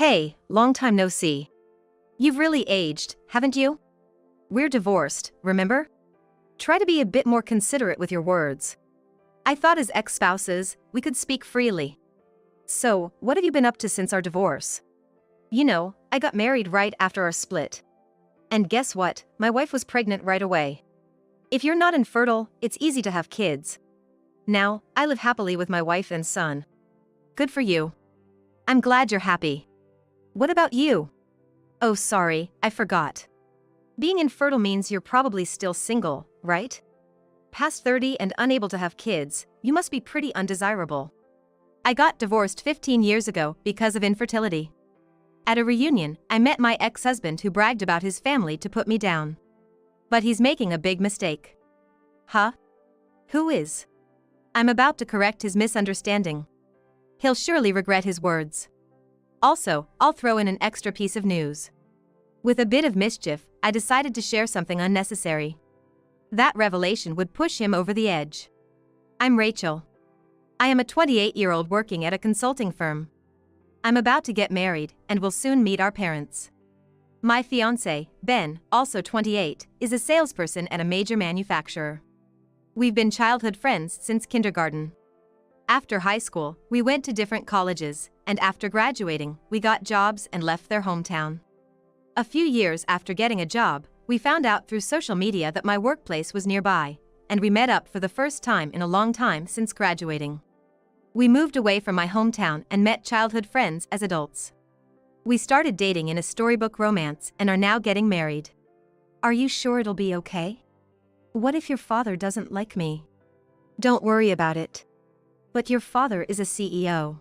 Hey, long time no see. You've really aged, haven't you? We're divorced, remember? Try to be a bit more considerate with your words. I thought as ex-spouses, we could speak freely. So, what have you been up to since our divorce? You know, I got married right after our split. And guess what? My wife was pregnant right away. If you're not infertile, it's easy to have kids. Now, I live happily with my wife and son. Good for you. I'm glad you're happy. What about you? Oh, sorry, I forgot. Being infertile means you're probably still single, right? Past 30 and unable to have kids, you must be pretty undesirable. I got divorced 15 years ago because of infertility. At a reunion, I met my ex-husband who bragged about his family to put me down. But he's making a big mistake. Huh? Who is? I'm about to correct his misunderstanding. He'll surely regret his words. Also, I'll throw in an extra piece of news. With a bit of mischief, I decided to share something unnecessary. That revelation would push him over the edge. I'm Rachel. I am a 28-year-old working at a consulting firm. I'm about to get married and will soon meet our parents. My fiancé, Ben, also 28, is a salesperson at a major manufacturer. We've been childhood friends since kindergarten. After high school, we went to different colleges, and after graduating, we got jobs and left their hometown. A few years after getting a job, we found out through social media that my workplace was nearby, and we met up for the first time in a long time since graduating. We moved away from my hometown and met childhood friends as adults. We started dating in a storybook romance and are now getting married. Are you sure it'll be okay? What if your father doesn't like me? Don't worry about it. But your father is a CEO.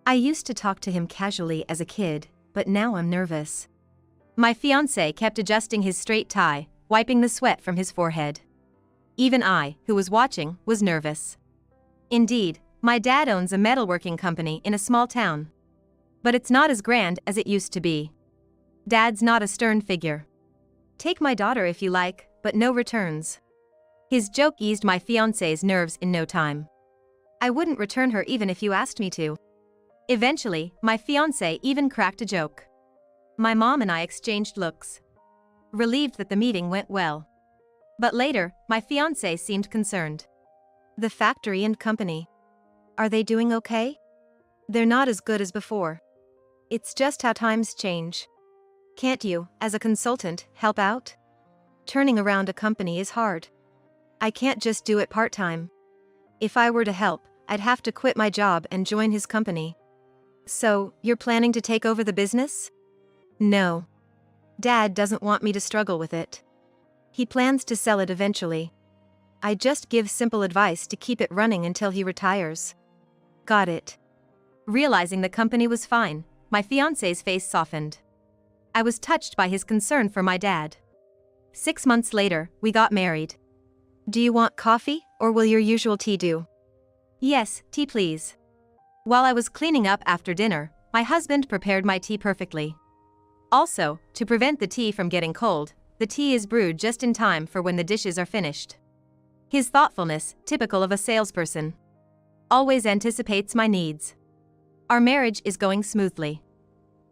I used to talk to him casually as a kid, but now I'm nervous. My fiancé kept adjusting his straight tie, wiping the sweat from his forehead. Even I, who was watching, was nervous. Indeed, my dad owns a metalworking company in a small town. But it's not as grand as it used to be. Dad's not a stern figure. Take my daughter if you like, but no returns. His joke eased my fiancé's nerves in no time. I wouldn't return her even if you asked me to. Eventually, my fiancé even cracked a joke. My mom and I exchanged looks, relieved that the meeting went well. But later, my fiancé seemed concerned. The factory and company. Are they doing okay? They're not as good as before. It's just how times change. Can't you, as a consultant, help out? Turning around a company is hard. I can't just do it part-time. If I were to help, I'd have to quit my job and join his company. So, you're planning to take over the business? No. Dad doesn't want me to struggle with it. He plans to sell it eventually. I just give simple advice to keep it running until he retires. Got it. Realizing the company was fine, my fiancé's face softened. I was touched by his concern for my dad. 6 months later, we got married. Do you want coffee, or will your usual tea do? Yes, tea please. While I was cleaning up after dinner, my husband prepared my tea perfectly. Also, to prevent the tea from getting cold, the tea is brewed just in time for when the dishes are finished. His thoughtfulness, typical of a salesperson, always anticipates my needs. Our marriage is going smoothly.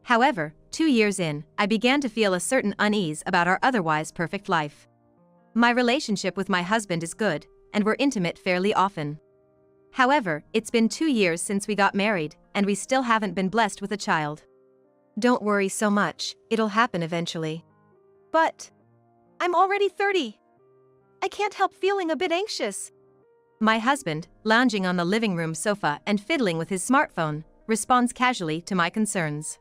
However, 2 years in, I began to feel a certain unease about our otherwise perfect life. My relationship with my husband is good, and we're intimate fairly often. However, it's been 2 years since we got married, and we still haven't been blessed with a child. Don't worry so much, it'll happen eventually. But I'm already 30. I can't help feeling a bit anxious. My husband, lounging on the living room sofa and fiddling with his smartphone, responds casually to my concerns.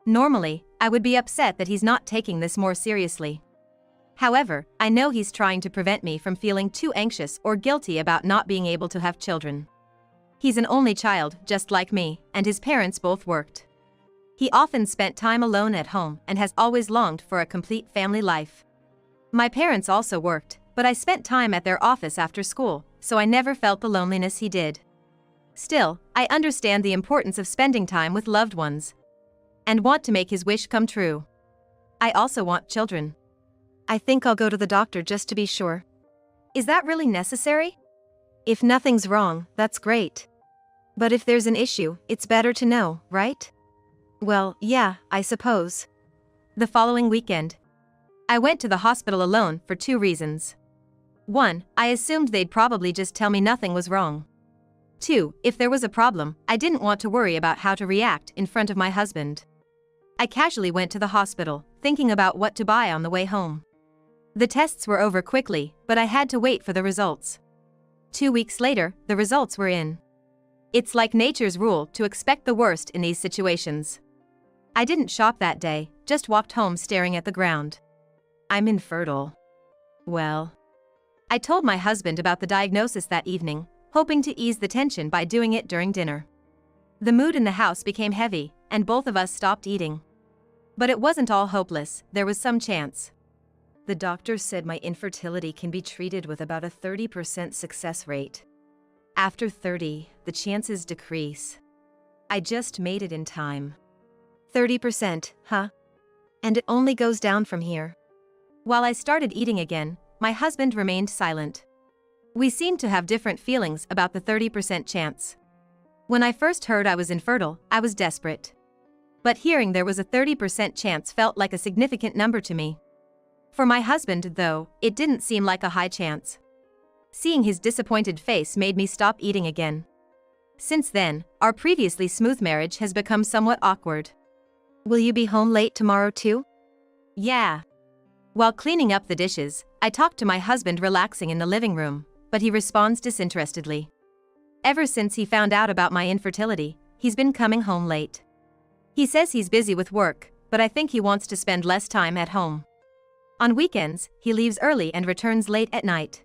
Normally, I would be upset that he's not taking this more seriously. However, I know he's trying to prevent me from feeling too anxious or guilty about not being able to have children. He's an only child, just like me, and his parents both worked. He often spent time alone at home and has always longed for a complete family life. My parents also worked, but I spent time at their office after school, so I never felt the loneliness he did. Still, I understand the importance of spending time with loved ones and want to make his wish come true. I also want children. I think I'll go to the doctor just to be sure. Is that really necessary? If nothing's wrong, that's great. But if there's an issue, it's better to know, right? Well, yeah, I suppose. The following weekend, I went to the hospital alone for 2 reasons. 1, I assumed they'd probably just tell me nothing was wrong. 2, if there was a problem, I didn't want to worry about how to react in front of my husband. I casually went to the hospital, thinking about what to buy on the way home. The tests were over quickly, but I had to wait for the results. 2 weeks later, the results were in. It's like nature's rule to expect the worst in these situations. I didn't shop that day, just walked home staring at the ground. I'm infertile. Well, I told my husband about the diagnosis that evening, hoping to ease the tension by doing it during dinner. The mood in the house became heavy, and both of us stopped eating. But it wasn't all hopeless, there was some chance. The doctor said my infertility can be treated with about a 30% success rate. After 30, the chances decrease. I just made it in time. 30%, huh? And it only goes down from here. While I started eating again, my husband remained silent. We seemed to have different feelings about the 30% chance. When I first heard I was infertile, I was desperate. But hearing there was a 30% chance felt like a significant number to me. For my husband, though, it didn't seem like a high chance. Seeing his disappointed face made me stop eating again. Since then, our previously smooth marriage has become somewhat awkward. Will you be home late tomorrow too? Yeah. While cleaning up the dishes, I talk to my husband relaxing in the living room, but he responds disinterestedly. Ever since he found out about my infertility, he's been coming home late. He says he's busy with work, but I think he wants to spend less time at home. On weekends, he leaves early and returns late at night.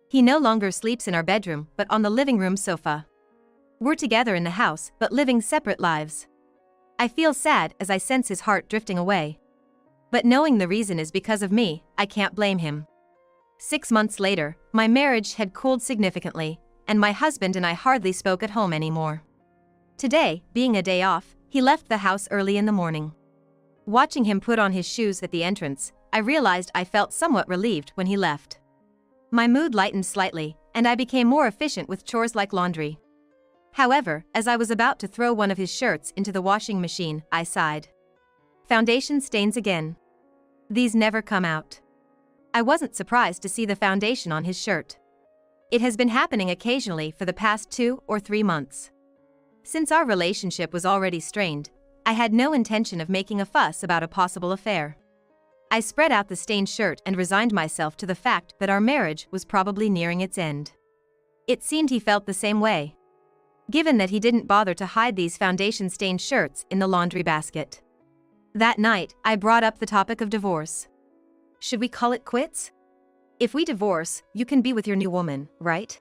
He no longer sleeps in our bedroom, but on the living room sofa. We're together in the house, but living separate lives. I feel sad as I sense his heart drifting away. But knowing the reason is because of me, I can't blame him. 6 months later, my marriage had cooled significantly, and my husband and I hardly spoke at home anymore. Today, being a day off, he left the house early in the morning. Watching him put on his shoes at the entrance, I realized I felt somewhat relieved when he left. My mood lightened slightly, and I became more efficient with chores like laundry. However, as I was about to throw one of his shirts into the washing machine, I sighed. Foundation stains again. These never come out. I wasn't surprised to see the foundation on his shirt. It has been happening occasionally for the past 2 or 3 months. Since our relationship was already strained, I had no intention of making a fuss about a possible affair. I spread out the stained shirt and resigned myself to the fact that our marriage was probably nearing its end. It seemed he felt the same way. Given that he didn't bother to hide these foundation-stained shirts in the laundry basket. That night, I brought up the topic of divorce. Should we call it quits? If we divorce, you can be with your new woman, right?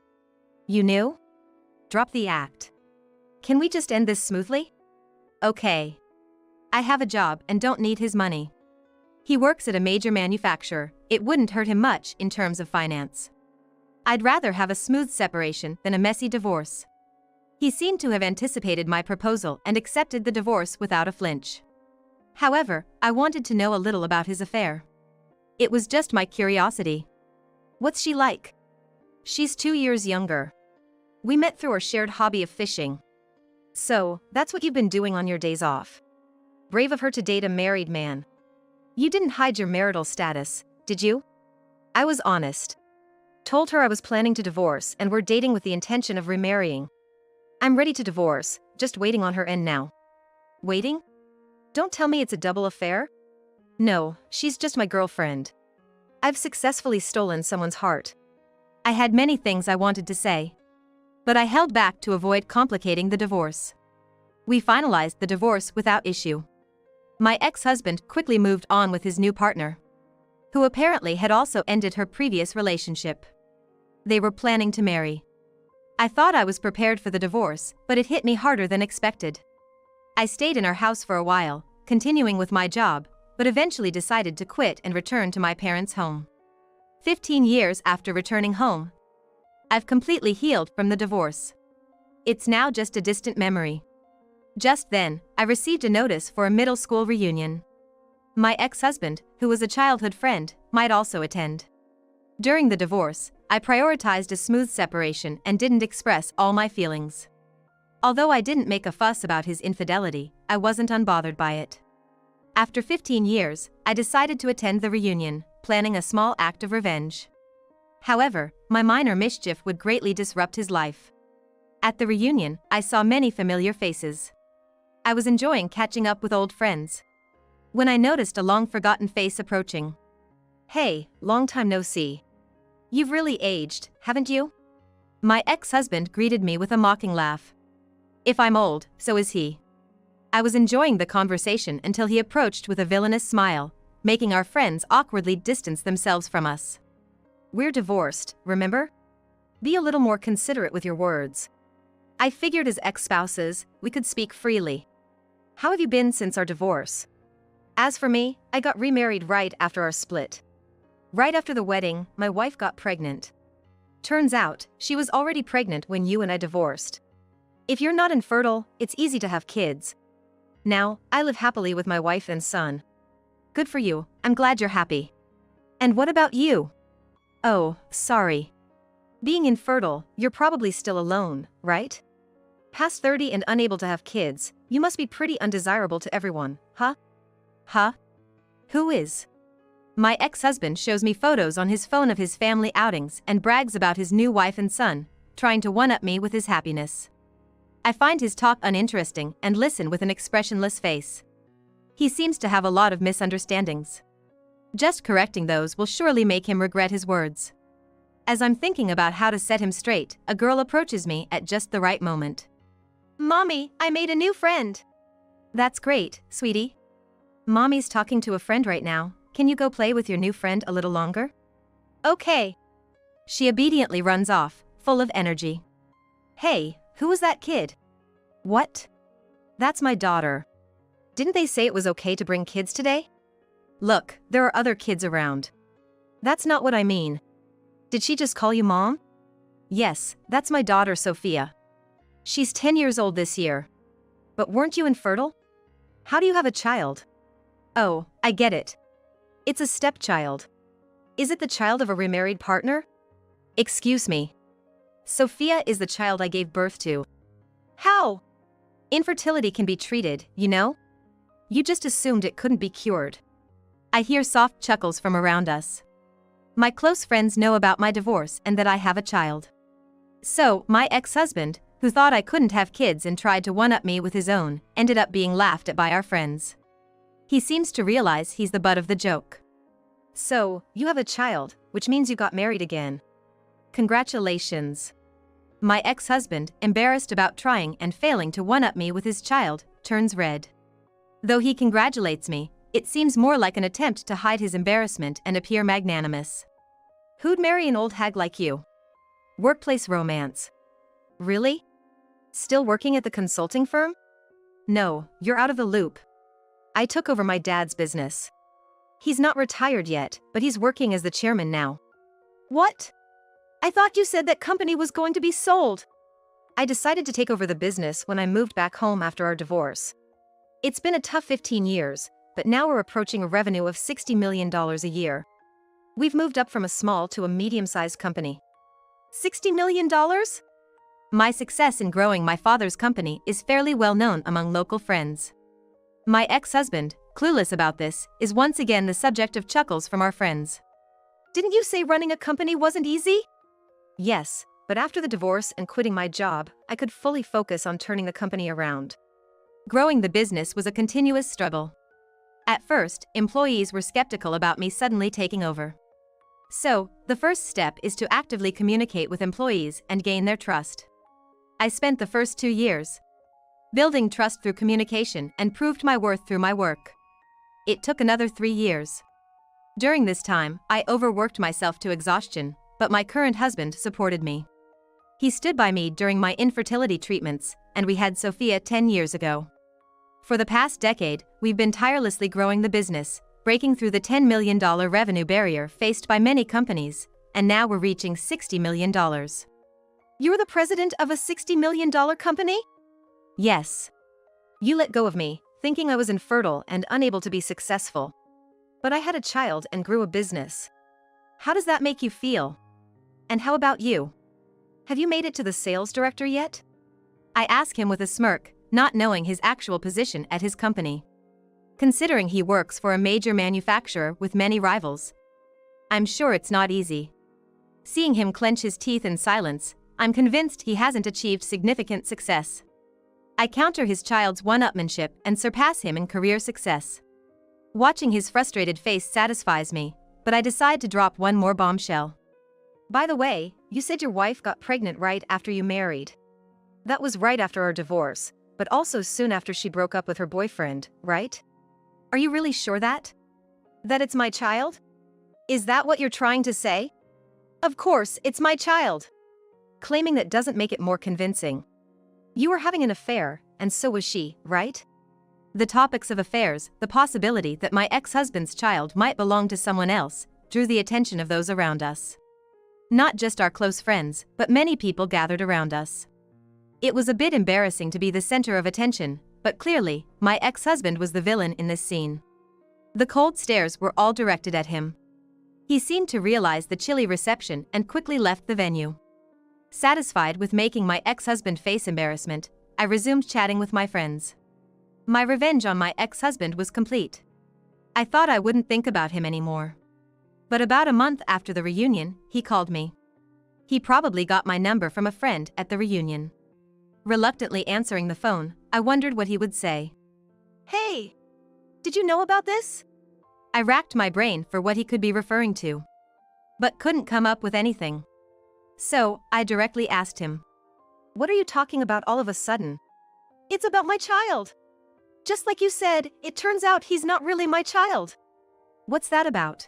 You knew? Drop the act. Can we just end this smoothly? Okay. I have a job and don't need his money. He works at a major manufacturer, it wouldn't hurt him much in terms of finance. I'd rather have a smooth separation than a messy divorce. He seemed to have anticipated my proposal and accepted the divorce without a flinch. However, I wanted to know a little about his affair. It was just my curiosity. What's she like? She's 2 years younger. We met through our shared hobby of fishing. So, that's what you've been doing on your days off. Brave of her to date a married man. You didn't hide your marital status, did you? I was honest. Told her I was planning to divorce and we're dating with the intention of remarrying. I'm ready to divorce, just waiting on her end now. Waiting? Don't tell me it's a double affair? No, she's just my girlfriend. I've successfully stolen someone's heart. I had many things I wanted to say. But I held back to avoid complicating the divorce. We finalized the divorce without issue. My ex-husband quickly moved on with his new partner, who apparently had also ended her previous relationship. They were planning to marry. I thought I was prepared for the divorce, but it hit me harder than expected. I stayed in our house for a while, continuing with my job, but eventually decided to quit and return to my parents' home. 15 years after returning home, I've completely healed from the divorce. It's now just a distant memory. Just then, I received a notice for a middle school reunion. My ex-husband, who was a childhood friend, might also attend. During the divorce, I prioritized a smooth separation and didn't express all my feelings. Although I didn't make a fuss about his infidelity, I wasn't unbothered by it. After 15 years, I decided to attend the reunion, planning a small act of revenge. However, my minor mischief would greatly disrupt his life. At the reunion, I saw many familiar faces. I was enjoying catching up with old friends, when I noticed a long-forgotten face approaching. "Hey, long time no see. You've really aged, haven't you?" My ex-husband greeted me with a mocking laugh. "If I'm old, so is he." I was enjoying the conversation until he approached with a villainous smile, making our friends awkwardly distance themselves from us. "We're divorced, remember? Be a little more considerate with your words." I figured as ex-spouses, we could speak freely. "How have you been since our divorce?" As for me, I got remarried right after our split. Right after the wedding, my wife got pregnant. Turns out, she was already pregnant when you and I divorced. If you're not infertile, it's easy to have kids. Now, I live happily with my wife and son. Good for you, I'm glad you're happy. And what about you? Oh, sorry. Being infertile, you're probably still alone, right? Past 30 and unable to have kids, you must be pretty undesirable to everyone, huh? Huh? Who is? My ex-husband shows me photos on his phone of his family outings and brags about his new wife and son, trying to one-up me with his happiness. I find his talk uninteresting and listen with an expressionless face. He seems to have a lot of misunderstandings. Just correcting those will surely make him regret his words. As I'm thinking about how to set him straight, a girl approaches me at just the right moment. "Mommy, I made a new friend." "That's great, sweetie. Mommy's talking to a friend right now. Can you go play with your new friend a little longer?" "Okay." She obediently runs off, full of energy. "Hey, who was that kid?" "What?" "That's my daughter. Didn't they say it was okay to bring kids today?" "Look, there are other kids around." "That's not what I mean." "Did she just call you mom?" "Yes, that's my daughter Sophia. She's 10 years old this year." "But weren't you infertile? How do you have a child?" "Oh, I get it. It's a stepchild." "Is it the child of a remarried partner?" "Excuse me. Sophia is the child I gave birth to." "How?" "Infertility can be treated, you know? You just assumed it couldn't be cured." I hear soft chuckles from around us. My close friends know about my divorce and that I have a child. So, my ex-husband, who thought I couldn't have kids and tried to one-up me with his own, ended up being laughed at by our friends. He seems to realize he's the butt of the joke. "So, you have a child, which means you got married again. Congratulations." My ex-husband, embarrassed about trying and failing to one-up me with his child, turns red. Though he congratulates me, it seems more like an attempt to hide his embarrassment and appear magnanimous. "Who'd marry an old hag like you?" "Workplace romance." "Really? Still working at the consulting firm?" "No, you're out of the loop. I took over my dad's business. He's not retired yet, but he's working as the chairman now." "What? I thought you said that company was going to be sold." "I decided to take over the business when I moved back home after our divorce. It's been a tough 15 years, but now we're approaching a revenue of $60 million a year. We've moved up from a small to a medium-sized company." $60 million? My success in growing my father's company is fairly well known among local friends. My ex-husband, clueless about this, is once again the subject of chuckles from our friends. "Didn't you say running a company wasn't easy?" "Yes, but after the divorce and quitting my job, I could fully focus on turning the company around." Growing the business was a continuous struggle. At first, employees were skeptical about me suddenly taking over. So, the first step is to actively communicate with employees and gain their trust. I spent the first 2 years building trust through communication and proved my worth through my work. It took another 3 years. During this time, I overworked myself to exhaustion, but my current husband supported me. He stood by me during my infertility treatments, and we had Sophia 10 years ago. For the past decade, we've been tirelessly growing the business, breaking through the $10 million revenue barrier faced by many companies, and now we're reaching $60 million. "You're the president of a $60 million company?" "Yes. You let go of me, thinking I was infertile and unable to be successful. But I had a child and grew a business. How does that make you feel? And how about you? Have you made it to the sales director yet?" I ask him with a smirk, not knowing his actual position at his company. Considering he works for a major manufacturer with many rivals, I'm sure it's not easy. Seeing him clench his teeth in silence, I'm convinced he hasn't achieved significant success. I counter his child's one-upmanship and surpass him in career success. Watching his frustrated face satisfies me, but I decide to drop one more bombshell. By the way, you said your wife got pregnant right after you married. That was right after our divorce, but also soon after she broke up with her boyfriend, right? Are you really sure that it's my child? Is that what you're trying to say? Of course, it's my child. Claiming that doesn't make it more convincing. You were having an affair, and so was she, right? The topics of affairs, the possibility that my ex-husband's child might belong to someone else, drew the attention of those around us. Not just our close friends, but many people gathered around us. It was a bit embarrassing to be the center of attention, but clearly, my ex-husband was the villain in this scene. The cold stares were all directed at him. He seemed to realize the chilly reception and quickly left the venue. Satisfied with making my ex-husband face embarrassment, I resumed chatting with my friends. My revenge on my ex-husband was complete. I thought I wouldn't think about him anymore. But about a month after the reunion, he called me. He probably got my number from a friend at the reunion. Reluctantly answering the phone, I wondered what he would say. Hey! Did you know about this? I racked my brain for what he could be referring to, but couldn't come up with anything. So, I directly asked him. What are you talking about all of a sudden? It's about my child. Just like you said, it turns out he's not really my child. What's that about?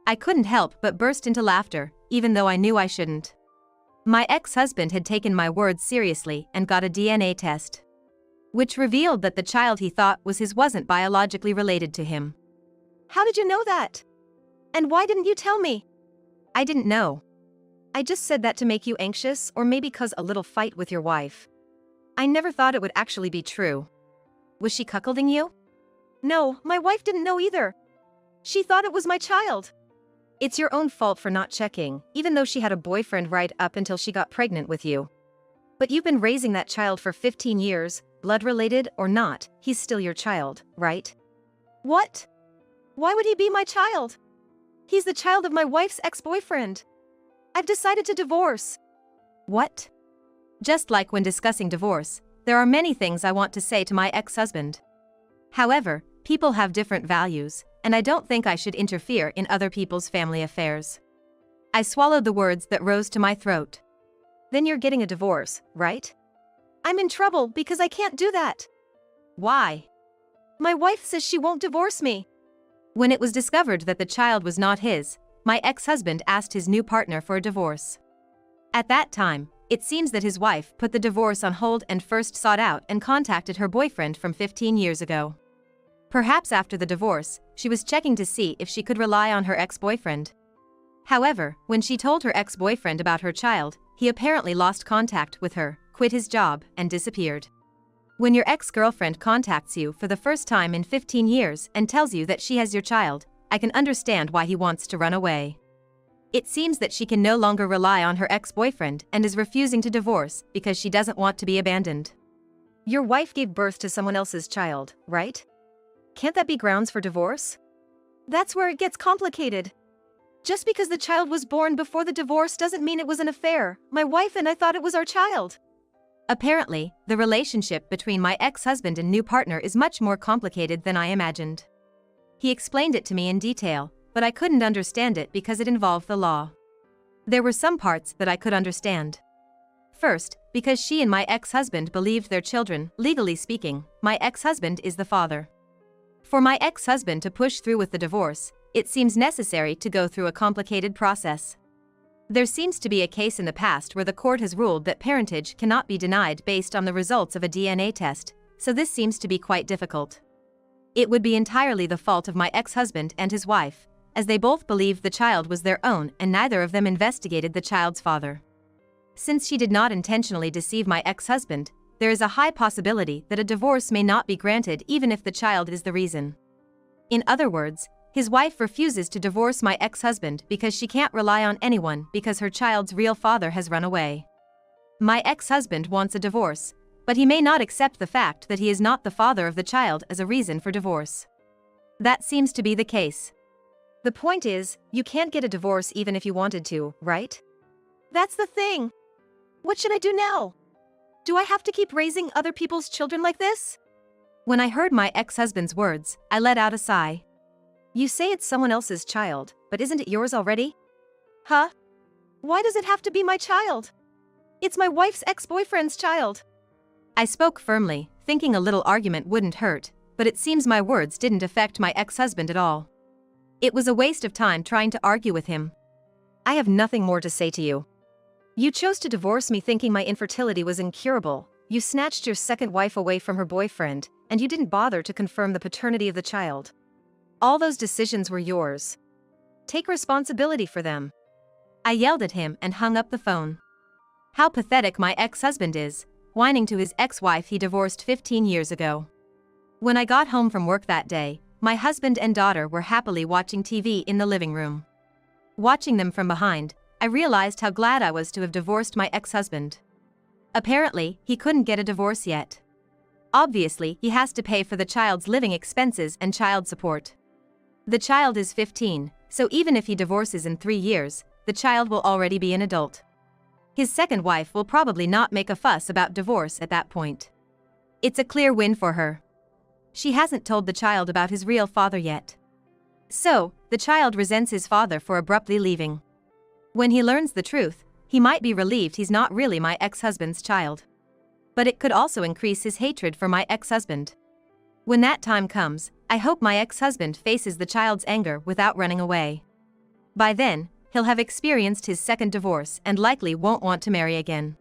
I couldn't help but burst into laughter, even though I knew I shouldn't. My ex-husband had taken my words seriously and got a DNA test, which revealed that the child he thought was his wasn't biologically related to him. How did you know that? And why didn't you tell me? I didn't know. I just said that to make you anxious or maybe cause a little fight with your wife. I never thought it would actually be true. Was she cuckolding you? No, my wife didn't know either. She thought it was my child. It's your own fault for not checking, even though she had a boyfriend right up until she got pregnant with you. But you've been raising that child for 15 years, blood-related or not, he's still your child, right? What? Why would he be my child? He's the child of my wife's ex-boyfriend. I've decided to divorce. What? Just like when discussing divorce, there are many things I want to say to my ex-husband. However, people have different values, and I don't think I should interfere in other people's family affairs. I swallowed the words that rose to my throat. Then you're getting a divorce, right? I'm in trouble because I can't do that. Why? My wife says she won't divorce me. When it was discovered that the child was not his, my ex-husband asked his new partner for a divorce. At that time, it seems that his wife put the divorce on hold and first sought out and contacted her boyfriend from 15 years ago. Perhaps after the divorce, she was checking to see if she could rely on her ex-boyfriend. However, when she told her ex-boyfriend about her child, he apparently lost contact with her, quit his job, and disappeared. When your ex-girlfriend contacts you for the first time in 15 years and tells you that she has your child, I can understand why he wants to run away. It seems that she can no longer rely on her ex-boyfriend and is refusing to divorce because she doesn't want to be abandoned. Your wife gave birth to someone else's child, right? Can't that be grounds for divorce? That's where it gets complicated. Just because the child was born before the divorce doesn't mean it was an affair. My wife and I thought it was our child. Apparently, the relationship between my ex-husband and new partner is much more complicated than I imagined. He explained it to me in detail, but I couldn't understand it because it involved the law. There were some parts that I could understand. First, because she and my ex-husband believed their children, legally speaking, my ex-husband is the father. For my ex-husband to push through with the divorce, it seems necessary to go through a complicated process. There seems to be a case in the past where the court has ruled that parentage cannot be denied based on the results of a DNA test, so this seems to be quite difficult. It would be entirely the fault of my ex-husband and his wife, as they both believed the child was their own and neither of them investigated the child's father. Since she did not intentionally deceive my ex-husband, there is a high possibility that a divorce may not be granted even if the child is the reason. In other words, his wife refuses to divorce my ex-husband because she can't rely on anyone because her child's real father has run away. My ex-husband wants a divorce, But he may not accept the fact that he is not the father of the child as a reason for divorce. That seems to be the case. The point is, you can't get a divorce even if you wanted to, right? That's the thing. What should I do now? Do I have to keep raising other people's children like this? When I heard my ex-husband's words, I let out a sigh. You say it's someone else's child, but isn't it yours already? Huh? Why does it have to be my child? It's my wife's ex-boyfriend's child. I spoke firmly, thinking a little argument wouldn't hurt, but it seems my words didn't affect my ex-husband at all. It was a waste of time trying to argue with him. I have nothing more to say to you. You chose to divorce me thinking my infertility was incurable. You snatched your second wife away from her boyfriend, and you didn't bother to confirm the paternity of the child. All those decisions were yours. Take responsibility for them. I yelled at him and hung up the phone. How pathetic my ex-husband is, whining to his ex-wife he divorced 15 years ago. When I got home from work that day, my husband and daughter were happily watching TV in the living room. Watching them from behind, I realized how glad I was to have divorced my ex-husband. Apparently, he couldn't get a divorce yet. Obviously, he has to pay for the child's living expenses and child support. The child is 15, so even if he divorces in 3 years, the child will already be an adult. His second wife will probably not make a fuss about divorce at that point. It's a clear win for her. She hasn't told the child about his real father yet. So, the child resents his father for abruptly leaving. When he learns the truth, he might be relieved he's not really my ex-husband's child. But it could also increase his hatred for my ex-husband. When that time comes, I hope my ex-husband faces the child's anger without running away. By then, he'll have experienced his second divorce and likely won't want to marry again.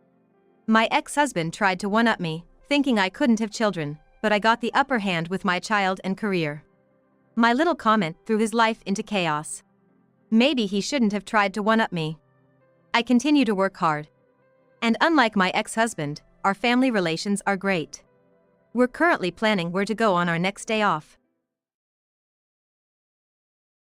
My ex-husband tried to one-up me, thinking I couldn't have children, but I got the upper hand with my child and career. My little comment threw his life into chaos. Maybe he shouldn't have tried to one-up me. I continue to work hard. And unlike my ex-husband, our family relations are great. We're currently planning where to go on our next day off.